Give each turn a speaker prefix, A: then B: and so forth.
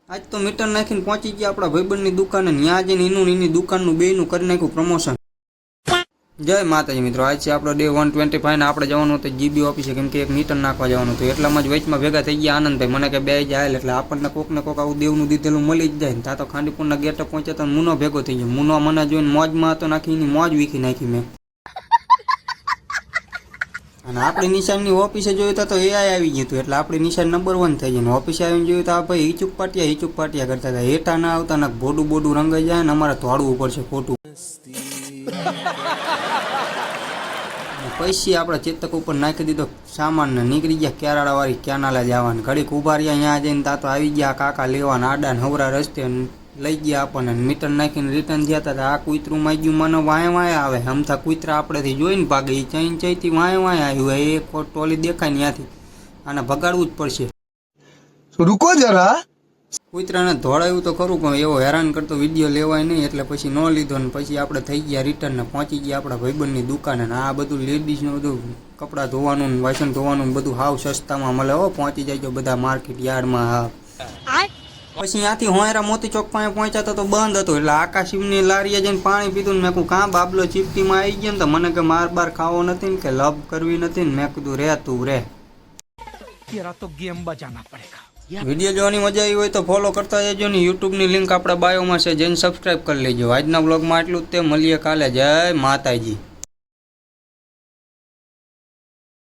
A: આજ તો મીટર નાખીને પહોંચી ગયા આપણા ભાઈબંધની દુકાને, ત્યાં જઈને એની દુકાનનું બેયનું કરી નાખ્યું પ્રમોશન. જય માતાજી મિત્રો, આજ છે આપણો ડે 125 ને આપણે જવાનું હતું જીબી ઓફિસે, કેમ કે એક મીટર નાખવા જવાનું હતું. એટલામાં જ વચમાં ભેગા થઈ ગયા આનંદભાઈ, મને કે બે જાય એટલે આપણને કોક ને કોક આવું દેવનું દીધેલું મળી જ જાય. ત્યાં તો ખાંડીપુરના ગેટે પહોંચ્યા તો મુનો ભેગો થઈ ગયો. મુનો મને જોઈને મોજમાં હતો, નાખી એની મોજ વીખી નાખી મેં. અને આપણી નિશાનની ઓફિસે જોયું તો એઆઈ આવી ગયું હતું, એટલે આપણી નિશાન નંબર 1 થઈ જાય. ઓફિસે આવીને જોયું તો આ ભાઈ હિચુક પાટિયા કરતા હતા. હેઠા ના આવતા ને બોડું રંગાઈ જાય ને અમારે ધોળવું પડશે ખોટું. પૈસી આપણે ચેતક ઉપર નાખી દીધો સામાન ને નીકળી ગયા કેરાળા વાળી કેનાલે જવાનું. ઘડીક ઉભા રહ્યા, ત્યાં જઈને તા તો આવી ગયા કાકા લેવાના આડા ને હવરા રસ્તે લઈ ગયા આપણને. મીટર નાખીને રિટર્ન થયા હતા. આ કૂતરું માં ગયું મને વાય આવે. હમથા કૂતરા આપણેથી જોઈને ભાગે, એ ચઈથી વાય આવ્યું. એ ટોલી દેખાય ને ત્યાંથી આને ભગાડવું જ પડશે.
B: રૂકો જરા,
A: કૂતરાને ધોળાયું તો ખરું પણ એવો હેરાન કરતો વિડીયો લેવાય નહીં, એટલે પછી ન લીધો ને પછી આપણે થઈ ગયા રિટર્ન ને પહોંચી ગયા આપણા ભાઈબંધની દુકાને. આ બધું લેડીઝનું બધું કપડાં ધોવાનું ને વાસણ ધોવાનું બધું હાવ સસ્તામાં મળે. હો પહોંચી જાય બધા માર્કેટ યાર્ડમાં. હા પછી ત્યાંથી હોયરા મોતી ચોક પાસે પહોંચ્યા તો બંધ હતો, એટલે આકાશીમની લારીએ જઈને પાણી પીધું ને મેં કહું કાં બાબલો ચીપટીમાં આવી ગયો ને તો મને કે માર બાર ખાવો નથી ને કે લવ કરવી નથી ને મેં કીધું રે તું રે.
C: ગેમ બજાના પડેગા.
A: વિડીયો જોવાની મજા આવી હોય તો ફોલો કરતા જજો ને. યુટ્યુબની લિંક આપણા બાયોમાં છે, જઈને સબસ્ક્રાઈબ કરી લેજો. આજના બ્લોગમાં એટલું જ તે. મળીએ કાલે. જય માતાજી.